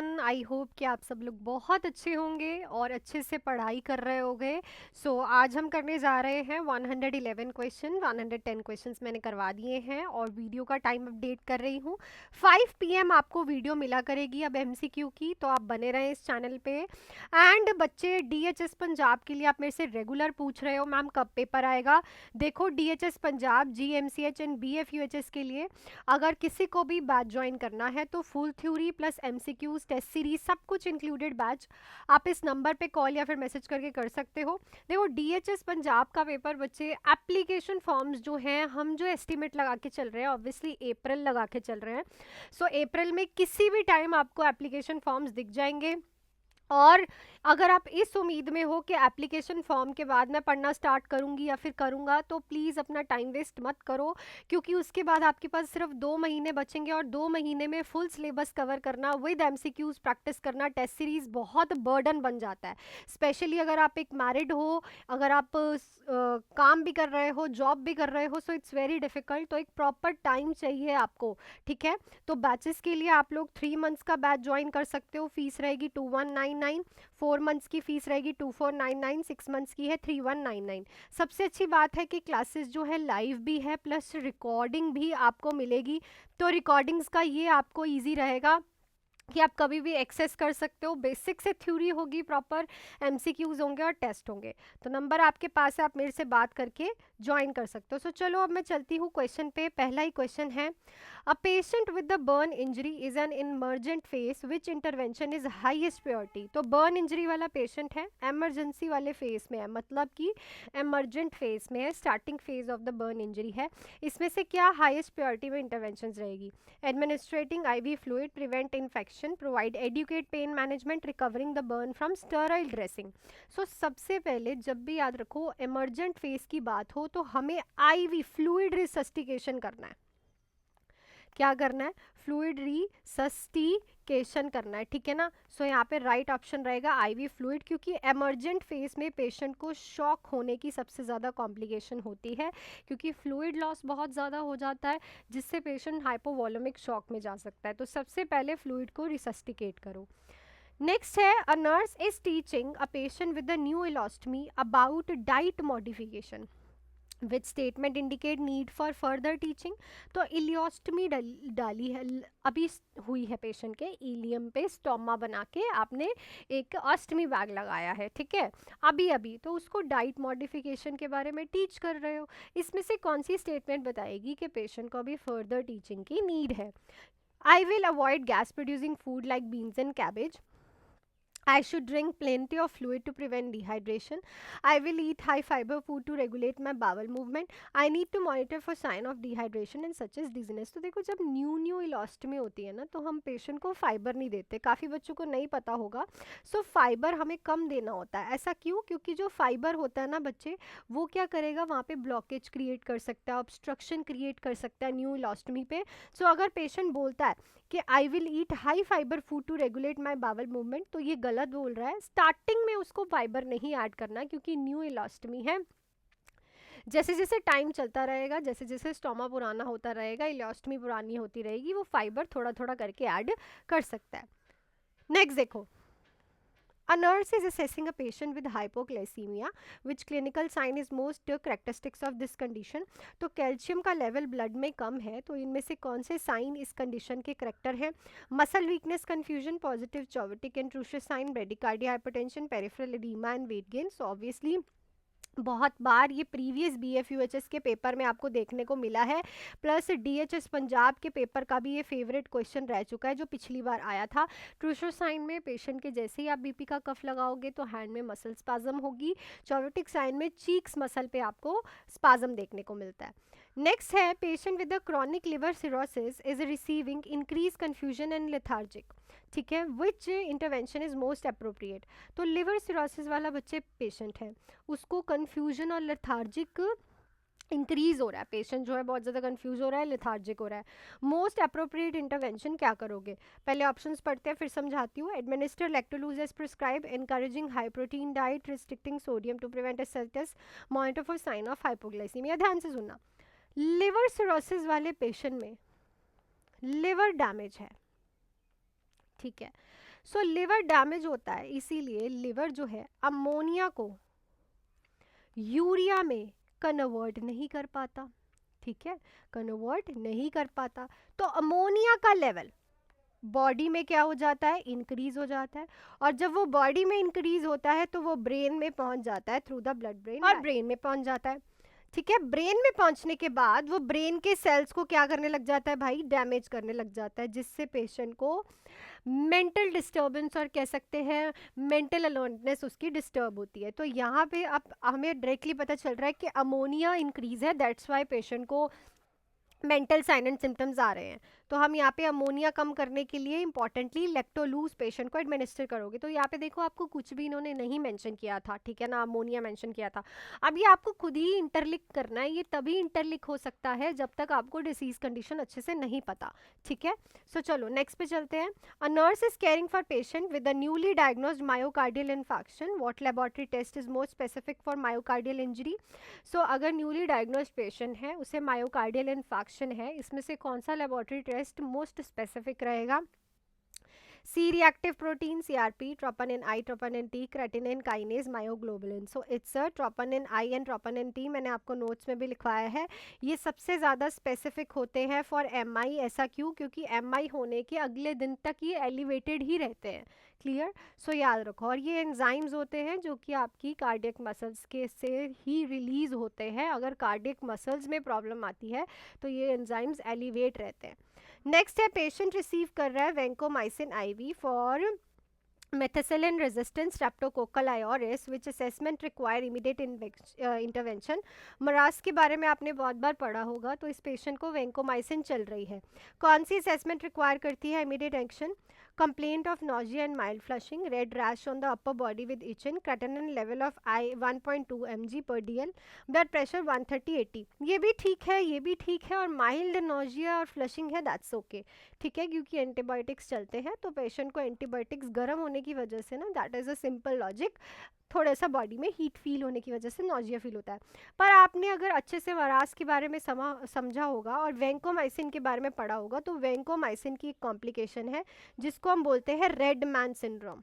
Everyone, I hope कि आप सब लोग बहुत अच्छे होंगे और अच्छे से पढ़ाई कर रहे होंगे। आज हम करने जा रहे हैं 111 क्वेश्चन। 110 क्वेश्चंस मैंने करवा दिए हैं और वीडियो का टाइम अपडेट कर रही हूँ। 5 PM आपको वीडियो मिला करेगी अब MCQ की, तो आप बने रहें इस चैनल पे। एंड बच्चे, DHS पंजाब के लिए आप मेरे से रेगुलर पूछ रहे हो मैम कब पेपर आएगा। देखो, DHS Punjab, GMCH and BFUHS के लिए अगर किसी को भी बैच ज्वाइन करना है तो full theory plus MCQs, test series, सब कुछ इंक्लूडेड बैच आप इस नंबर पे कॉल या फिर मैसेज करके कर सकते हो। देखो, DHS पंजाब का पेपर बच्चे, एप्लीकेशन फॉर्म्स जो हैं, हम जो एस्टिमेट लगा के चल रहे हैं, ऑब्वियसली अप्रैल लगा के चल रहे हैं। अप्रैल में किसी भी टाइम आपको एप्लीकेशन फॉर्म्स दिख जाएंगे। और अगर आप इस उम्मीद में हो कि एप्लीकेशन फॉर्म के बाद मैं पढ़ना स्टार्ट करूंगी या फिर करूंगा, तो प्लीज़ अपना टाइम वेस्ट मत करो, क्योंकि उसके बाद आपके पास सिर्फ 2 महीने बचेंगे और 2 महीने में फुल सिलेबस कवर करना विद MCQs प्रैक्टिस करना, टेस्ट सीरीज बहुत बर्डन बन जाता है। स्पेशली अगर आप एक मैरिड हो, अगर आप काम भी कर रहे हो, जॉब भी कर रहे हो, सो इट्स वेरी डिफिकल्ट। तो एक प्रॉपर टाइम चाहिए आपको, ठीक है। तो बैचेस के लिए आप लोग 3 मंथ्स का बैच ज्वाइन कर सकते हो। फीस रहेगी 2199, 4 मंथ्स की फीस रहेगी 2499, 6 मंथ्स की है 3199। सबसे अच्छी बात है कि क्लासेस जो है लाइव भी है प्लस रिकॉर्डिंग भी आपको मिलेगी। तो रिकॉर्डिंग्स का ये आपको ईजी रहेगा कि आप कभी भी एक्सेस कर सकते हो। बेसिक से थ्योरी होगी, प्रॉपर MCQs होंगे और टेस्ट होंगे। तो नंबर आपके पास है, आप मेरे से बात करके ज्वाइन कर सकते हो। चलो अब मैं चलती हूँ क्वेश्चन पे। पहला ही क्वेश्चन है, a patient with the burn injury is an emergent phase, which intervention is highest priority. तो बर्न इंजरी वाला पेशेंट है, एमरजेंसी वाले फेस में है, मतलब कि एमरजेंट फेस में है, starting phase of the burn injury है। इसमें से क्या हाईएस्ट प्रायोरिटी में इंटरवेंशन रहेगी? Administrating IV fluid, prevent infection, provide adequate pain management, recovering the burn from sterile dressing. सबसे पहले जब भी याद रखो इमरजेंट फेस की बात हो तो हमें IV फ्लूइड रिसस्टिकेशन करना है। क्या करना है? फ्लूइड रिसस्टिकेशन करना है, ठीक है ना। यहाँ पे राइट ऑप्शन रहेगा IV फ्लूइड, क्योंकि एमरजेंट फेस में पेशेंट को शॉक होने की सबसे ज़्यादा कॉम्प्लिकेशन होती है, क्योंकि फ्लूइड लॉस बहुत ज़्यादा हो जाता है, जिससे पेशेंट हाइपोवॉल्यूमिक शॉक में जा सकता है। तो सबसे पहले फ्लूइड को रिसस्टिकेट करो। नेक्स्ट है, a nurse is teaching a patient with a new ileostomy about diet modification, which statement indicate need for further teaching. तो इलियोस्टमी डाली है, अभी हुई है पेशेंट के इलियम पे, स्टोमा बना के आपने एक ऑस्टमी बैग लगाया है, ठीक है, अभी अभी। तो उसको डाइट मॉडिफिकेशन के बारे में टीच कर रहे हो। इसमें से कौन सी स्टेटमेंट बताएगी कि पेशेंट को अभी फर्दर टीचिंग की नीड है? I will avoid gas producing food like beans and cabbage. I should drink plenty of fluid to prevent dehydration. I will eat high fiber food to regulate my bowel movement. I need to monitor for sign of dehydration and such as dizziness. तो देखो, जब new इलॉस्टमी होती है ना, तो हम patient को fibre नहीं देते। काफ़ी बच्चों को नहीं पता होगा। फाइबर हमें कम देना होता है। ऐसा क्यों? क्योंकि जो फाइबर होता है ना बच्चे, वो क्या करेगा, वहाँ पे ब्लॉकेज क्रिएट कर सकता है, ऑब्स्ट्रक्शन क्रिएट कर सकता है न्यू इलॉस्टमी पे। अगर पेशेंट बोलता है कि I will eat high fibre food to regulate my bowel movement, तो ये गलत बोल रहा है। स्टार्टिंग में उसको फाइबर नहीं ऐड करना, क्योंकि न्यू इलॉस्टमी है। जैसे जैसे टाइम चलता रहेगा, जैसे जैसे स्टोमा पुराना होता रहेगा, इलॉस्टमी पुरानी होती रहेगी, वो फाइबर थोड़ा थोड़ा करके ऐड कर सकता है। नेक्स्ट देखो, a nurse is assessing a patient with hypoglycemia. Which clinical sign is most characteristics of this condition? तो कैल्शियम का लेवल ब्लड में कम है, तो इनमें से कौन से साइन इस कंडीशन के करेक्टर हैं? Muscle weakness, confusion, positive Chvostek intrusive sign, bradycardia, hypertension, peripheral oedema and weight gain. Obviously बहुत बार ये प्रीवियस BFUHS के पेपर में आपको देखने को मिला है, प्लस DHS पंजाब के पेपर का भी ये फेवरेट क्वेश्चन रह चुका है जो पिछली बार आया था। ट्रूशर साइन में पेशेंट के जैसे ही आप BP का कफ लगाओगे तो हैंड में मसल स्पाजम होगी। चौविटिक साइन में चीक्स मसल पे आपको स्पाजम देखने को मिलता है। नेक्स्ट है, patient with the chronic liver cirrhosis is receiving increase confusion and lethargic, ठीक है, विच इंटरवेंशन इज मोस्ट अप्रोप्रिएट। तो लिवर सिरोसिस वाला बच्चे पेशेंट है, उसको कन्फ्यूजन और लेथार्जिक इंक्रीज हो रहा है, पेशेंट जो है बहुत ज़्यादा कंफ्यूज हो रहा है, लेथार्जिक हो रहा है। मोस्ट अप्रोप्रिएट इंटरवेंशन क्या करोगे? पहले ऑप्शंस पढ़ते हैं फिर समझाती हूँ। Administer lactulose as prescribe, encouraging high protein diet, restricting sodium to prevent acidity, monitor for sign of hypoglycaemia. ध्यान से सुनना, लिवर सिरोसिस वाले पेशेंट में लिवर डैमेज है, ठीक है, सो लिवर डैमेज होता है, इसीलिए लिवर जो है अमोनिया को यूरिया में कन्वर्ट नहीं कर पाता, ठीक है, कन्वर्ट नहीं कर पाता। तो अमोनिया का लेवल बॉडी में क्या हो जाता है, इंक्रीज हो जाता है, और जब वो बॉडी में इंक्रीज होता है तो वो ब्रेन में पहुंच जाता है थ्रू द ब्लड ब्रेन, और ब्रेन में पहुंच जाता है, ठीक है। ब्रेन में पहुंचने के बाद वो ब्रेन के सेल्स को क्या करने लग जाता है भाई, डैमेज करने लग जाता है, जिससे पेशेंट को मेंटल डिस्टर्बेंस और कह सकते हैं मेंटल अलर्टनेस उसकी डिस्टर्ब होती है। तो यहाँ पे अब हमें डायरेक्टली पता चल रहा है कि अमोनिया इंक्रीज है, दैट्स वाई पेशेंट को मेंटल साइन एंड सिम्टम्स आ रहे हैं। तो हम यहाँ पे अमोनिया कम करने के लिए इंपॉर्टेंटली लेक्टोलूज पेशेंट को एडमिनिस्टर करोगे। तो यहाँ पे देखो आपको कुछ भी इन्होंने नहीं मेंशन किया था, ठीक है ना, अमोनिया मेंशन किया था। अब ये आपको खुद ही इंटरलिक करना है, ये तभी इंटरलिक हो सकता है जब तक आपको डिसीज कंडीशन अच्छे से नहीं पता, ठीक है। सो चलो नेक्स्ट पे चलते हैं। A nurse is caring for patient with a newly diagnosed myocardial infection, what laboratory test is most specific for myocardial injury. So अगर न्यूली डायग्नोज्ड पेशेंट है, उसे मायोकार्डियल इन्फेक्शन है, इसमें से कौन सा लेबोरेटरी टेस्ट मोस्ट स्पेसिफिक रहेगा? C reactive protein CRP, troponin I, troponin T, creatinine kinase, myoglobulin. So it's a troponin I and troponin T, मैंने आपको नोट्स में भी लिखवाया है। ये सबसे ज़्यादा स्पेसिफिक होते हैं फॉर एमआई। ऐसा क्यों? क्योंकि एमआई होने के अगले दिन तक ये एलिवेटेड ही रहते हैं, क्लियर। सो याद रखो। और ये एंजाइम्स होते हैं जो कि आपकी कार्डियक मसल्स के से ही रिलीज होते हैं। अगर कार्डियक मसल्स में प्रॉब्लम आती है तो ये एंजाइम्स एलिवेट रहते हैं। नेक्स्ट है, पेशेंट रिसीव कर रहा है vancomycin IV for methicillin resistant streptococcal aureus which assessment require immediate intervention। मरास के बारे में आपने बहुत बार पढ़ा होगा। तो इस पेशेंट को वेंकोमाइसिन चल रही है, कौन सी असेसमेंट रिक्वायर करती है immediate action? Complaint of nausea and mild flushing, red rash on the upper body with itching, creatinine level of I 1.2 mg per dl, blood pressure 130/80। ये भी ठीक है, ये भी ठीक है, और माइल्ड नोजिया और फ्लशिंग है, दैट्स ओके, ठीक है, क्योंकि एंटीबायोटिक्स चलते हैं। तो पेशेंट को एंटीबायोटिक्स गर्म होने की वजह से ना, that is a simple logic, थोड़ा सा बॉडी में हीट फील होने की वजह से नोजिया फील होता है। पर आपने अगर अच्छे से वरास के बारे में समझा होगा और वेंकोमाइसिन के बारे में पढ़ा होगा, तो वेंकोमाइसिन की एक कॉम्प्लिकेशन है जिसको हम बोलते हैं रेड मैन सिंड्रोम,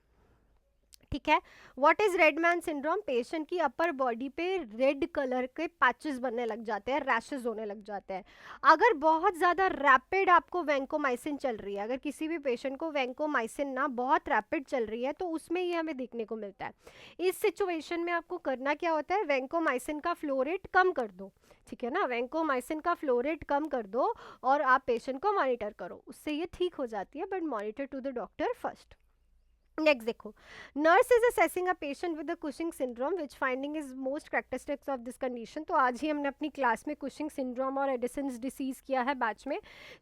ठीक है। What is red man syndrome? Patient की अपर बॉडी पे रेड कलर के पैचेस बनने लग जाते हैं, रैशेस होने लग जाते हैं। अगर बहुत ज़्यादा रैपिड आपको वेंकोमाइसिन चल रही है, अगर किसी भी पेशेंट को वेंकोमाइसिन ना बहुत रैपिड चल रही है, तो उसमें ये हमें देखने को मिलता है। इस सिचुएशन में आपको करना क्या होता है? वेंकोमाइसिन का फ्लो रेट कम कर दो, ठीक है ना, वेंकोमाइसिन का फ्लो रेट कम कर दो और आप पेशेंट को मॉनिटर करो, उससे ये ठीक हो जाती है, but monitor to the doctor first. Next देखो, nurse is assessing a patient with the Cushing syndrome, which finding is most characteristics of this condition. तो आज ही हमने अपनी क्लास में कुशिंग सिंड्रोम और एडिसन्स डिसीज किया है बैच में।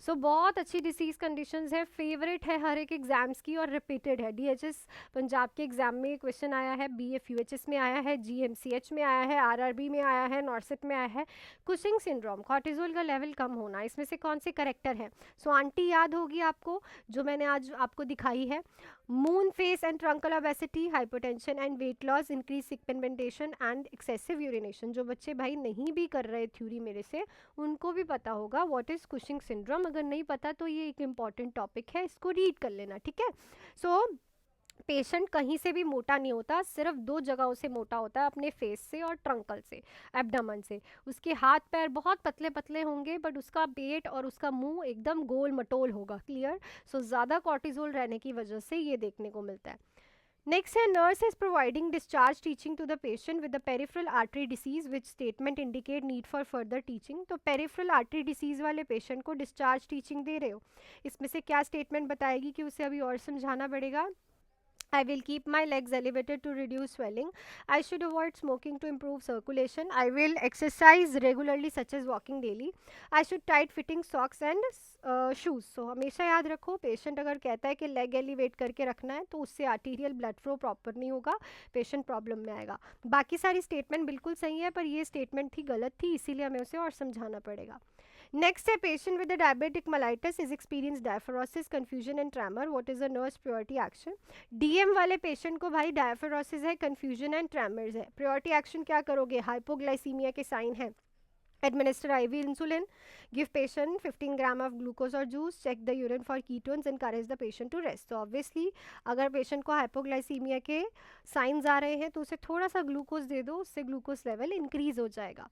सो बहुत अच्छी डिसीज कंडीशंस है, फेवरेट है हर एक एग्जाम्स की और रिपीटेड है। डीएचएस पंजाब के एग्जाम में क्वेश्चन आया है, बीएफयूएचएस में आया है, जीएमसीएच में आया है, आरआरबी में आया है, नॉर्सिट में आया है। कुशिंग सिंड्रोम, कॉर्टिजोल का लेवल कम होना, इसमें से कौन से करेक्टर है? सो आंटी याद होगी आपको, जो मैंने आज आपको दिखाई है, moon face and truncal obesity, hypertension and weight loss, increase sick pigmentation and excessive urination. जो बच्चे भाई नहीं भी कर रहे थ्योरी मेरे से, उनको भी पता होगा व्हाट इज कुशिंग सिंड्रोम। अगर नहीं पता तो ये एक इंपॉर्टेंट टॉपिक है, इसको रीड कर लेना, ठीक है। सो पेशेंट कहीं से भी मोटा नहीं होता, सिर्फ दो जगहों से मोटा होता है, अपने फेस से और ट्रंकल से, एब्डोमेन से। उसके हाथ पैर बहुत पतले पतले होंगे, बट उसका पेट और उसका मुंह एकदम गोल मटोल होगा, क्लियर। सो ज़्यादा कॉर्टिजोल रहने की वजह से ये देखने को मिलता है। नेक्स्ट है, nurse is providing discharge teaching to the patient with the peripheral artery disease which statement indicate need for further teaching. तो पेरिफेरल आर्टरी डिसीज वाले पेशेंट को डिस्चार्ज टीचिंग दे रहे हो, इसमें से क्या स्टेटमेंट बताएगी कि उसे अभी और समझाना पड़ेगा? I will keep my legs elevated to reduce swelling. I should avoid smoking to improve circulation. I will exercise regularly such as walking daily. I should tight fitting socks and shoes. So हमेशा याद रखो, patient अगर कहता है कि leg elevate करके रखना है तो उससे आर्टीरियल ब्लड फ्लो प्रॉपर नहीं होगा, पेशेंट प्रॉब्लम में आएगा। बाकी सारी स्टेटमेंट बिल्कुल सही है, पर ये स्टेटमेंट थी गलत थी, इसीलिए हमें उसे और समझाना पड़ेगा। नेक्स्ट है, patient with diabetic mellitus is experience diaphoresis, confusion and tremor, what is the nurse priority action? DM वाले पेशेंट को भाई डायफरोसिस है, कंफ्यूजन एंड ट्रेमर्स है, प्रायोरिटी एक्शन क्या करोगे? हाइपोग्लाइसीमिया के साइन है, Administer IV insulin, give patient 15 gram of glucose or juice, check the urine for ketones, encourage the patient to rest. तो obviously अगर पेशेंट को हाइपोग्लाइसीमिया के साइंस आ रहे हैं तो उसे थोड़ा सा ग्लूकोज दे दो, उससे ग्लूकोज लेवल इंक्रीज हो जाएगा.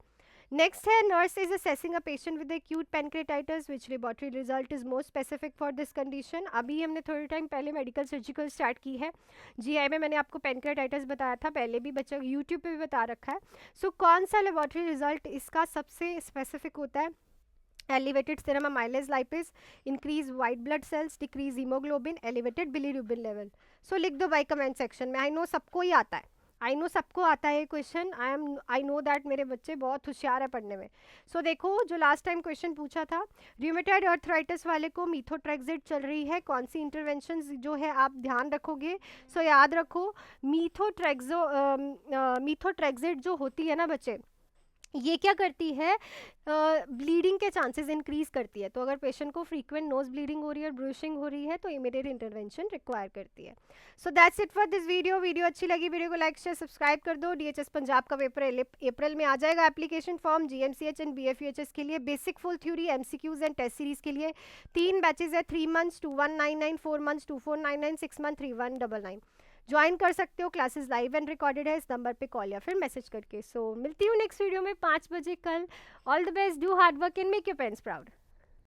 नेक्स्ट है nurse is assessing a patient with acute pancreatitis which laboratory result is most specific for this condition. अभी हमने थोड़े टाइम पहले मेडिकल सर्जिकल स्टार्ट की है. जीआई में मैंने आपको पेनक्रेटाइटिस बताया था, पहले भी बच्चा यूट्यूब पे भी बता रखा है. सो कौन सा लेबोरेटरी रिजल्ट इसका सबसे स्पेसिफिक होता है? Elevated serum amylase lipase, increase white blood cells, decrease haemoglobin, elevated bilirubin level. So लिख दो भाई कमेंट सेक्शन में. आई नो सबको ही आता है, आई नो सबको आता है ये क्वेश्चन. आई नो दैट मेरे बच्चे बहुत होशियार है पढ़ने में. सो देखो जो लास्ट टाइम क्वेश्चन पूछा था, र्यूमेटॉइड अर्थराइटिस वाले को मीथोट्रेक्सिड चल रही है, कौन सी इंटरवेंशन जो है आप ध्यान रखोगे? सो याद रखो मीथोट्रेक्सिड जो होती है ना बच्चे, ये क्या करती है? ब्लीडिंग के चांसेस इंक्रीज करती है. तो अगर पेशेंट को फ्रीक्वेंट नोज ब्लीडिंग हो रही है और ब्रूशिंग हो रही है तो इमीडिएट इंटरवेंशन रिक्वायर करती है. So that's it for this video. Video अच्छी लगी वीडियो को लाइक शेयर सब्सक्राइब कर दो. डीएचएस पंजाब का पेपर अप्रैल में आ जाएगा. Application form GMCH and BFUHS के लिए basic full theory MCQs and test series के लिए 3 बैचेज है. 3 मंथ्स 2199, 4 मंथ्स 2499, 6 मंथ 3199. ज्वाइन कर सकते हो. क्लासेस लाइव एंड रिकॉर्डेड है. इस नंबर पे कॉल या फिर मैसेज करके. सो मिलती हूँ नेक्स्ट वीडियो में 5 बजे कल. All the best, do hard work and make your parents proud.